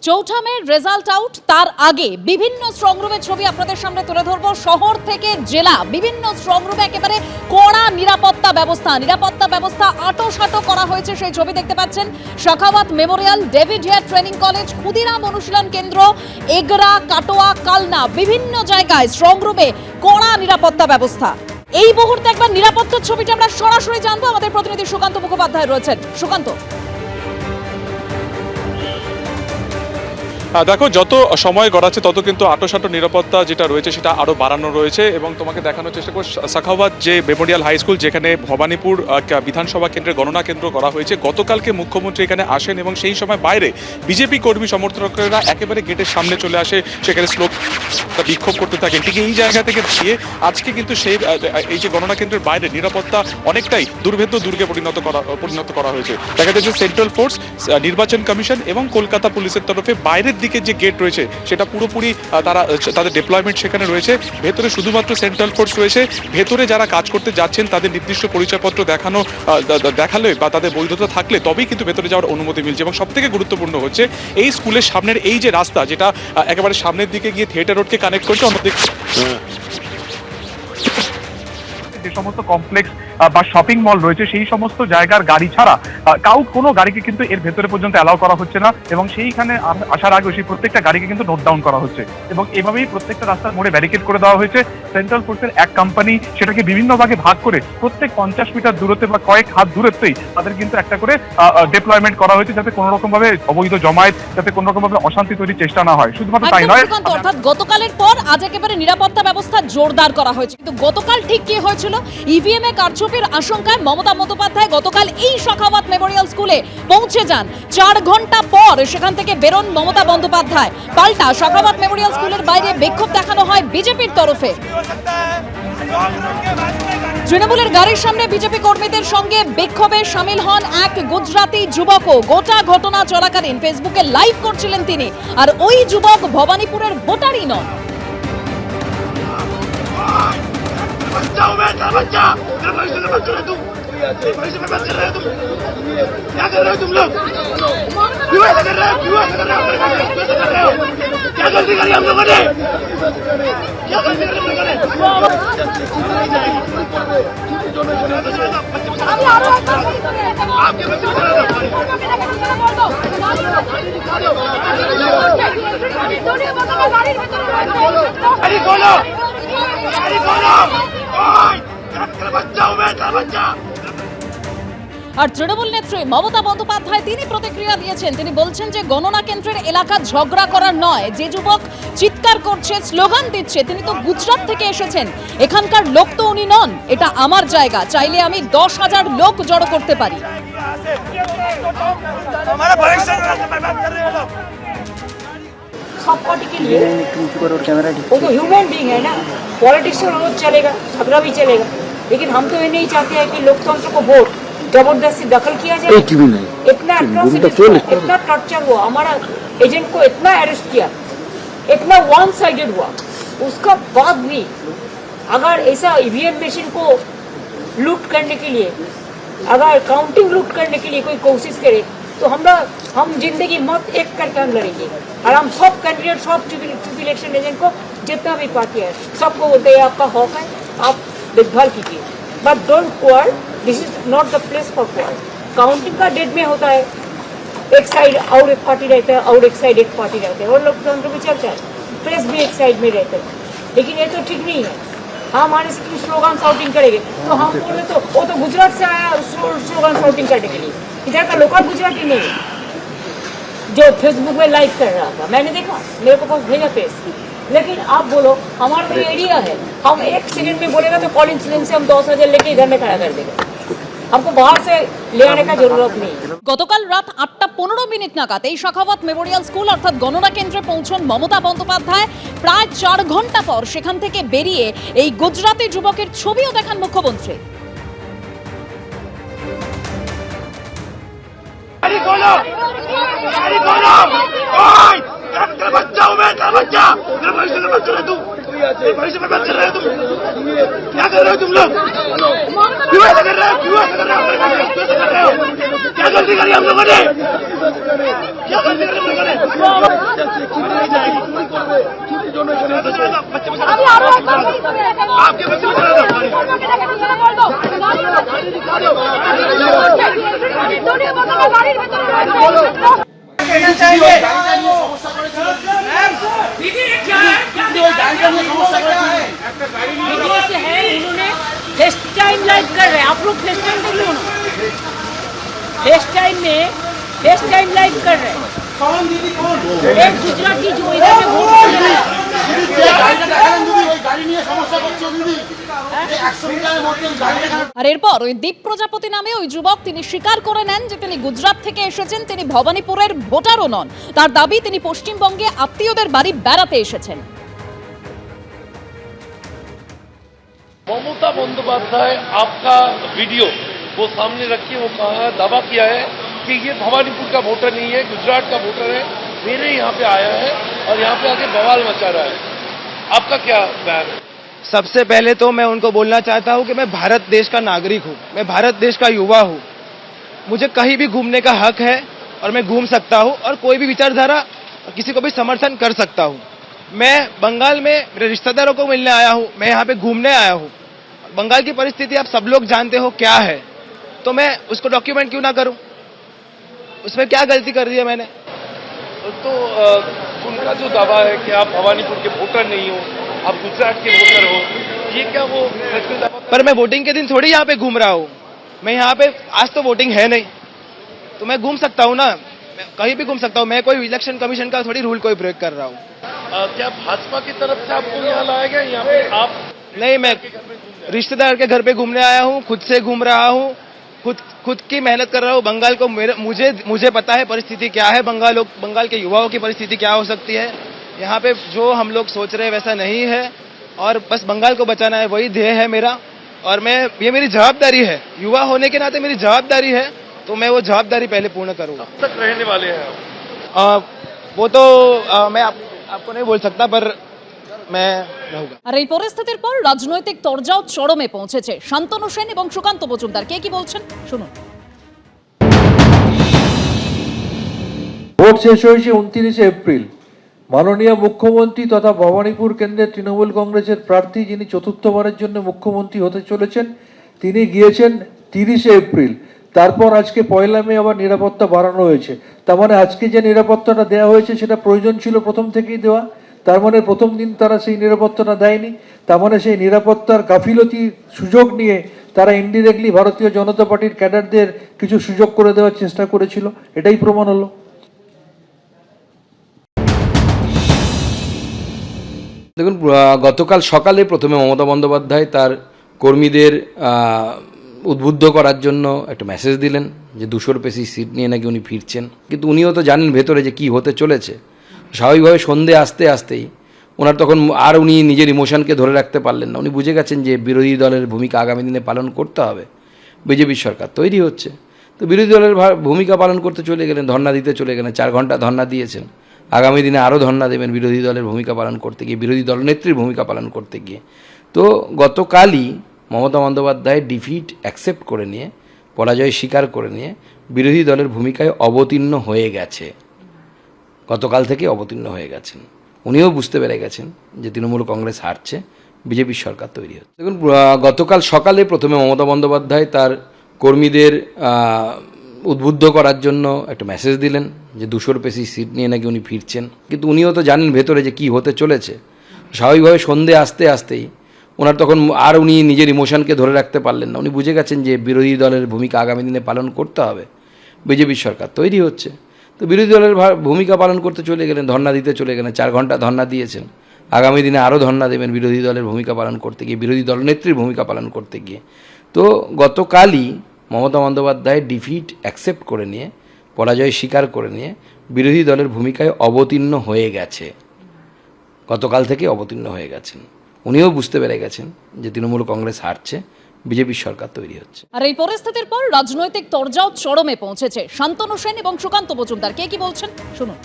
চৌঠা মে result out, তার আগে বিভিন্ন স্ট্রংরুমের ছবি আপনাদের সামনে তুলে ধরবো। শহর থেকে জেলা বিভিন্ন স্ট্রংরুমে একেবারে কড়া নিরাপত্তা ব্যবস্থা আঁটোসাঁটো করা হয়েছে, সেই ছবি দেখতে পাচ্ছেন। Shakhawat Memorial, David Hare training college, Khudiram অনুশীলন কেন্দ্র, এগরা, কাটোয়া, কালনা, বিভিন্ন জায়গায় স্ট্রংরুমে কড়া নিরাপত্তা ব্যবস্থা। এই মুহূর্তে একবার নিরাপত্তার ছবিটা আমরা সরাসরি জানবো। আমাদের প্রতিনিধি সুকান্ত মুখোপাধ্যায় রয়েছেন। সুকান্ত, দেখো, যত সময় গড়াচ্ছে তত কিন্তু আঁটোসাঁটো নিরাপত্তা যেটা রয়েছে সেটা আরও বাড়ানো রয়েছে। এবং তোমাকে দেখানোর চেষ্টা করছি শাখাওয়াত যে মেমোরিয়াল হাই স্কুল, যেখানে ভবানীপুর বিধানসভা কেন্দ্রের গণনা কেন্দ্র করা হয়েছে। গতকালকে মুখ্যমন্ত্রী এখানে আসেন এবং সেই সময় বাইরে বিজেপি কর্মী সমর্থকরা একেবারে গেটের সামনে চলে আসে, সেখানে বিক্ষোভ করতে থাকেন। ঠিক এই জায়গা থেকে দিয়ে আজকে কিন্তু এই যে গণনা কেন্দ্রের বাইরে নিরাপত্তা অনেকটাই দুর্ভেদ্য দুর্গে পরিণত করা হয়েছে। দেখা যাচ্ছে সেন্ট্রাল ফোর্স, নির্বাচন কমিশন এবং কলকাতা পুলিশের তরফে বাইরের দিকে যে গেট রয়েছে সেটা পুরোপুরি তাদের ডিপ্লয়মেন্ট সেখানে রয়েছে। ভেতরে শুধুমাত্র সেন্ট্রাল ফোর্স রয়েছে। ভেতরে যারা কাজ করতে যাচ্ছেন তাদের নির্দিষ্ট পরিচয়পত্র দেখালে বা তাদের বৈধতা থাকলে তবেই কিন্তু ভেতরে যাওয়ার অনুমতি মিলছে। এবং সবথেকে গুরুত্বপূর্ণ হচ্ছে এই স্কুলের সামনের এই যে রাস্তা, যেটা একেবারে সামনের দিকে গিয়ে থিয়েটার রোডকে কানেক্ট করছে, অন্যদিকে যে সমস্ত কমপ্লেক্স বা শপিং মল রয়েছে সেই সমস্ত জায়গার গাড়ি ছাড়া কোনো গাড়িকে কিন্তু এর ভেতরে পর্যন্ত অ্যালাউ করা হচ্ছে না। এবং সেইখানে আসার আগে সেই প্রত্যেকটা গাড়িকে কিন্তু নোট ডাউন করা হচ্ছে এবং এভাবেই প্রত্যেকটা রাস্তার মোড়ে ব্যারিকেড করে দেওয়া হয়েছে। সেন্ট্রাল ফোর্সের এক কোম্পানি সেটাকে বিভিন্ন ভাগে ভাগ করে প্রত্যেক 50 মিটার দূরত্বে বা কয়েক হাত দূরত্বেই তাদের কিন্তু একটা করে ডিপ্লয়মেন্ট করা হয়েছে, যাতে কোনো রকম ভাবে অবৈধ জমায়েত, যাতে কোনো রকম ভাবে অশান্তি তৈরির চেষ্টা না হয়। শুধুমাত্র তাই নয়, অর্থাৎ গতকালের পর আজ একেবারে নিরাপত্তা ব্যবস্থা জোরদার করা হয়েছে। কিন্তু গতকাল ঠিক কি হয়েছিল? ইভিএম এ কারচুপির আশঙ্কায় মমতা বন্দ্যোপাধ্যায় গতকাল এই শাখাওয়াত মেমোরিয়াল স্কুলে পৌঁছে যান। 4 ঘন্টা পর সেখান থেকে বেরোন মমতা বন্দ্যোপাধ্যায়। পাল্টা শাখাওয়াত মেমোরিয়াল স্কুলের বাইরে বিক্ষোভ দেখানো হয় বিজেপির তরফে। তৃণমূলের গাড়ির সামনে বিজেপি কর্মীদের সঙ্গে বিক্ষোভে সামিল হন এক গুজরাতি যুবকও। গোটা ঘটনা চলাকালীন ফেসবুকে লাইভ করছিলেন তিনি। আর ওই যুবক ভবানীপুরের ভোটারই নন। क्या कर रहे हो तुम लोग? क्यों ऐसा कर रहे हो? क्यों ऐसा कर रहे हो? क्या गलती करी हम लोगों ने? क्या गलती करी हम लोगों ने? आपके बच्चे गाड़ी खोलो, गाड़ी खोलो, बच्चा हूँ मैं, बच्चा। আর তৃণমূল নেত্রী মমতা বন্দ্যোপাধ্যায় তিনি প্রতিক্রিয়া দিয়েছেন। তিনি বলছেন যে গণনা কেন্দ্রের এলাকা ঝগড়া করার নয়। যে যুবক চিৎকার করছে, স্লোগান দিচ্ছে, তিনি তো গুজরাট থেকে এসেছেন। এখানকার লোক তো উনি নন। এটা আমার জায়গা, চাইলে আমি 10,000 লোক জড়ো করতে পারি। सब पार्टी के लिए वो तो ह्यूमन बीइंग है ना। पॉलिटिक्स में रोज चलेगा, झगड़ा भी चलेगा, लेकिन हम तो ये नहीं चाहते हैं कि लोकतंत्र को वोट जबरदस्ती दखल किया जाए। इतना टॉर्चर हुआ, हमारा एजेंट को इतना अरेस्ट किया, इतना वन साइडेड हुआ, उसका बाद भी अगर ऐसा ईवीएम मशीन को लूट करने के लिए, अगर काउंटिंग लूट करने के लिए कोई कोशिश करे तो हम जिंदगी मत एक करके हम लड़ेंगे। और हम सब कैंडिडेट, सब चीफ इलेक्शन एजेंट को, जितना भी पार्टी है, सबको बोलते हैं आपका हक है, आप देखभाल कीजिए, but don't quarrel. This is not the place for quarrel. Counting का डेट में होता है, एक साइड और एक पार्टी रहता है और एक साइड एक पार्टी रहता है, और लोकतंत्र भी चलता है, प्रेस भी एक साइड में रहता है। लेकिन ये तो ठीक नहीं है। हम आने से स्लोगन शाउटिंग करेंगे तो हम बोले तो वो तो गुजरात से आया स्लोगन शाउटिंग करने के लिए। इधर का लोकल गुजराती नहीं है जो फेसबुक में लाइव कर रहा था, मैंने देखा, मेरे को पास भेजा पेज। लेकिन आप बोलो हमारा तो एरिया है, हम 1 सेकंड में बोलेगा तो कॉल इंसिडेंट से हम 10,000 लेके इधर में खड़ा कर देंगे। हमको बाहर से ले आने का जरूरत नहीं। গতকাল রাত 8:15 নাগাদ এই শাখাওয়াত মেমোরিয়াল স্কুল অর্থাৎ গণনা কেন্দ্রে পৌঁছন মমতা বন্দ্যোপাধ্যায়। প্রায় 4 ঘন্টা পর সেখান থেকে বেরিয়ে এই গুজরাতি যুবকের ছবিও দেখান মুখ্যমন্ত্রী। गाड़ी खोलो, गाड़ी खोलो, ओए, तेरा बच्चा हूँ मैं, तेरा बच्चा, तेरा भविष्य में मत चले तुम, भविष्य में मत चल रहे हो तुम, क्या कर रहे हो तुम लोग? क्यों ऐसा कर रहे हो? क्यों ऐसा कर रहे हो? क्या गलती करी हम लोगों ने? आपके बच्चे से है, उन्होंने फेस टाइम लाइव कर रहे हैं। आप लोग फेस टाइम देख लो ना, फेस टाइम लाइव कर रहे हैं। एक गुजराती जो इधर में वोट कर रहा है। আর এরপর ওই দীপ প্রজাপতি নামে ওই যুবক তিনি স্বীকার করে নেন যে তিনি গুজরাট থেকে এসেছেন, তিনি ভবানীপুরের ভোটারও নন। তার দাবি তিনি পশ্চিমবঙ্গে আত্মীয়দের বাড়ি বেড়াতে এসেছেন। ममता बंदोपाध्याय आपका वीडियो वो सामने रखिए, वो कहा दावा किया है कि ये भवानीपुर का वोटर नहीं है, गुजरात का वोटर है, मेरे यहाँ पे आया है और यहाँ पे आके बवाल मचा रहा है। आपका क्या बयान है? सबसे पहले तो मैं उनको बोलना चाहता हूं कि मैं भारत देश का नागरिक हूं, मैं भारत देश का युवा हूं, मुझे कहीं भी घूमने का हक है और मैं घूम सकता हूं और कोई भी विचारधारा किसी को भी समर्थन कर सकता हूं। मैं बंगाल में मेरे रिश्तेदारों को मिलने आया हूं, मैं यहाँ पे घूमने आया हूं। बंगाल की परिस्थिति आप सब लोग जानते हो क्या है, तो मैं उसको डॉक्यूमेंट क्यों ना करूं? उसमें क्या गलती कर दी है मैंने? तो उनका जो दावा है कि आप भवानीपुर के वोटर नहीं हो, आप गुजरात के वोटर हो, ये क्या वो सच में दावा? पर मैं वोटिंग के दिन थोड़ी यहाँ पे घूम रहा हूँ, मैं यहाँ पे आज तो वोटिंग है नहीं, तो मैं घूम सकता हूँ ना, मैं कहीं भी घूम सकता हूँ। मैं कोई इलेक्शन कमीशन का थोड़ी रूल कोई ब्रेक कर रहा हूँ। क्या भाजपा की तरफ से आपको यहाँ लाया गया? यहाँ पे आप नहीं, मैं रिश्तेदार के घर पे घूमने आया हूँ, खुद से घूम रहा हूँ, खुद की मेहनत कर रहा हूँ। बंगाल को मुझे पता है परिस्थिति क्या है, बंगाल के युवाओं की परिस्थिति क्या हो सकती है। यहाँ पे जो हम लोग सोच रहे हैं वैसा नहीं है और बस बंगाल को बचाना है, वही ध्येय है मेरा। और ये मेरी जवाबदारी है, युवा होने के नाते मेरी जवाबदारी है, तो मैं वो जवाबदारी पहले पूर्ण करूँगा। कब तक रहने वाले हैं आप? वो तो मैं आपको नहीं बोल सकता, पर मैं रहूंगा। আর এই পরিস্থিতির পর রাজনৈতিক তরজাও চরমে পৌঁছেছে। শান্তনু সেন এবং সুকান্ত মজুমদার কে কি বলছেন শুনুন। ভোট শেষ হয়েছে 29 এপ্রিল। মাননীয় মুখ্যমন্ত্রী তথা ভবানীপুর কেন্দ্রের তৃণমূল কংগ্রেসের প্রার্থী, যিনি চতুর্থবারের জন্য মুখ্যমন্ত্রী হতে চলেছেন, তিনি গিয়েছেন 30 এপ্রিল। তারপর আজকে 1 মে আবার নিরাপত্তা বাড়ানো হয়েছে। তার মানে আজকে যে নিরাপত্তাটা দেওয়া হয়েছে সেটা প্রয়োজন ছিল প্রথম থেকেই দেওয়া। তার মানে প্রথম দিন তারা সেই নিরাপত্তাটা দেয়নি। তার মানে সেই নিরাপত্তার গাফিলতির সুযোগ নিয়ে তারা ইনডিরেক্টলি ভারতীয় জনতা পার্টির ক্যাডারদের কিছু সুযোগ করে দেওয়ার চেষ্টা করেছিল। এটাই প্রমাণ হলো। দেখুন, গতকাল সকালে প্রথমে মমতা বন্দ্যোপাধ্যায় তার কর্মীদের উদ্বুদ্ধ করার জন্য একটা মেসেজ দিলেন যে 200-র বেশি সিট নিয়ে নাকি উনি ফিরছেন। কিন্তু উনিও তো জানেন ভেতরে যে কী হতে চলেছে। স্বাভাবিকভাবে সন্ধে আসতেই ওনার তখন আর উনি নিজের ইমোশনকে ধরে রাখতে পারলেন না। উনি বুঝে গেছেন যে বিরোধী দলের ভূমিকা আগামী দিনে পালন করতে হবে। বিজেপির সরকার তৈরি হচ্ছে, তো বিরোধী দলের ভূমিকা পালন করতে চলে গেলেন, ধর্ণা দিতে চলে গেলেন। 4 ঘন্টা ধর্ণা দিয়েছেন, আগামী দিনে আরও ধর্ণা দেবেন বিরোধী দলের ভূমিকা পালন করতে গিয়ে, বিরোধী দলনেত্রীর ভূমিকা পালন করতে গিয়ে। তো গতকালই মমতা বন্দ্যোপাধ্যায় ডিফিট অ্যাকসেপ্ট করে নিয়ে, পরাজয় স্বীকার করে নিয়ে বিরোধী দলের ভূমিকায় অবতীর্ণ হয়ে গেছে। গতকাল থেকে অবতীর্ণ হয়ে গেছেন। উনিও বুঝতে পেরে গেছেন যে তৃণমূল কংগ্রেস হারছে, বিজেপির সরকার তৈরি হচ্ছে। দেখুন, গতকাল সকালে প্রথমে মমতা বন্দ্যোপাধ্যায় তার কর্মীদের উদ্বুদ্ধ করার জন্য একটা মেসেজ দিলেন যে 200-র বেশি সিট নিয়ে নাকি উনি ফিরছেন। কিন্তু উনিও তো জানেন ভেতরে যে কী হতে চলেছে। স্বাভাবিকভাবে সন্ধে আসতেই ওনার তখন আর উনি নিজের ইমোশনকে ধরে রাখতে পারলেন না। উনি বুঝে গেছেন যে বিরোধী দলের ভূমিকা আগামী দিনে পালন করতে হবে, বিজেপির সরকার তৈরি হচ্ছে। তো বিরোধী দলের ভূমিকা পালন করতে চলে গেলেন, ধর্ণা দিতে চলে গেলেন। 4 ঘন্টা ধর্ণা দিয়েছেন, আগামী দিনে আরও ধর্ণা দেবেন বিরোধী দলের ভূমিকা পালন করতে গিয়ে, বিরোধী দলনেত্রীর ভূমিকা পালন করতে গিয়ে। তো গতকালই মমতা বন্দ্যোপাধ্যায় ডিফিট অ্যাকসেপ্ট করে নিয়ে, পরাজয় স্বীকার করে নিয়ে বিরোধী দলের ভূমিকায় অবতীর্ণ হয়ে গেছে। গতকাল থেকে অবতীর্ণ হয়ে গেছেন। উনিও বুঝতে পেরে গেছেন যে তৃণমূল কংগ্রেস হারছে, বিজেপির সরকার তৈরি হচ্ছে। আর এই পরিস্থিতির পর রাজনৈতিক তরজাও চরমে পৌঁছেছে। শান্তনু সেন এবং সুকান্ত মজুমদার কে কি বলছেন শুনুন।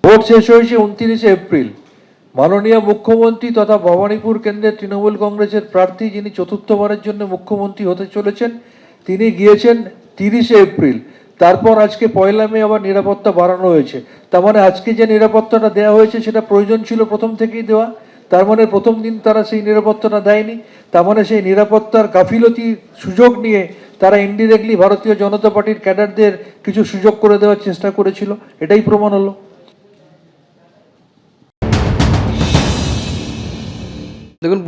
ভোট শেষ হয়েছে 29 এপ্রিল। মাননীয় মুখ্যমন্ত্রী তথা ভবানীপুর কেন্দ্রের তৃণমূল কংগ্রেসের প্রার্থী, যিনি চতুর্থবারের জন্য মুখ্যমন্ত্রী হতে চলেছেন, তিনি গিয়েছেন 30শে এপ্রিল, তারপর আজকে 1 মে আবার নিরাপত্তা বাড়ানো হয়েছে। তার মানে আজকে যে নিরাপত্তাটা দেওয়া হয়েছে সেটা প্রয়োজন ছিল প্রথম থেকেই দেওয়া। তার মানে প্রথম দিন তারা সেই নিরাপত্তাটা দেয়নি। তার মানে সেই নিরাপত্তার গাফিলতির সুযোগ নিয়ে তারা ইনডিরেক্টলি ভারতীয় জনতা পার্টির ক্যাডারদের কিছু সুযোগ করে দেওয়ার চেষ্টা করেছিল। এটাই প্রমাণ হলো। দেখুন,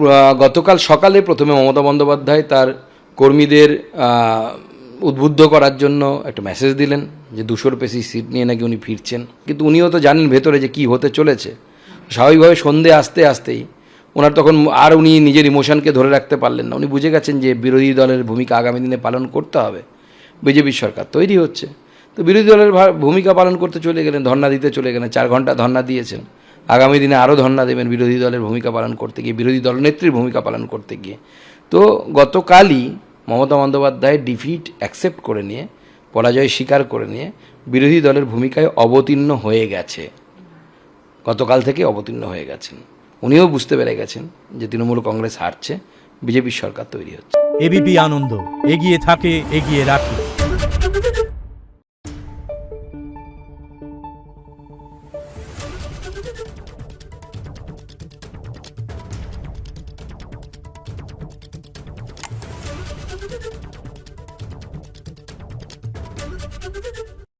গতকাল সকালে প্রথমে মমতা বন্দ্যোপাধ্যায় তার কর্মীদের উদ্বুদ্ধ করার জন্য একটা মেসেজ দিলেন যে 200-র বেশি সিট নিয়ে নাকি উনি ফিরছেন। কিন্তু উনিও তো জানেন ভেতরে যে কী হতে চলেছে। স্বাভাবিকভাবে সন্ধে আসতেই ওনার তখন আর উনি নিজের ইমোশনকে ধরে রাখতে পারলেন না। উনি বুঝে গেছেন যে বিরোধী দলের ভূমিকা আগামী দিনে পালন করতে হবে। বিজেপির সরকার তৈরি হচ্ছে, তো বিরোধী দলের ভূমিকা পালন করতে চলে গেলেন, ধর্ণা দিতে চলে গেলেন। 4 ঘন্টা ধর্ণা দিয়েছেন, আগামী দিনে আরও ধর্ণা দেবেন বিরোধী দলের ভূমিকা পালন করতে গিয়ে, বিরোধী দলনেত্রীর ভূমিকা পালন করতে গিয়ে। তো গতকালই মমতা বন্দ্যোপাধ্যায় ডিফিট অ্যাকসেপ্ট করে নিয়ে, পরাজয় স্বীকার করে নিয়ে বিরোধী দলের ভূমিকায় অবতীর্ণ হয়ে গেছে। গতকাল থেকে অবতীর্ণ হয়ে গেছেন। উনিও বুঝতে পেরে গেছেন যে তৃণমূল কংগ্রেস হারছে, বিজেপির সরকার তৈরি হচ্ছে। এবিপি আনন্দ, এগিয়ে থাকে, এগিয়ে রাখে।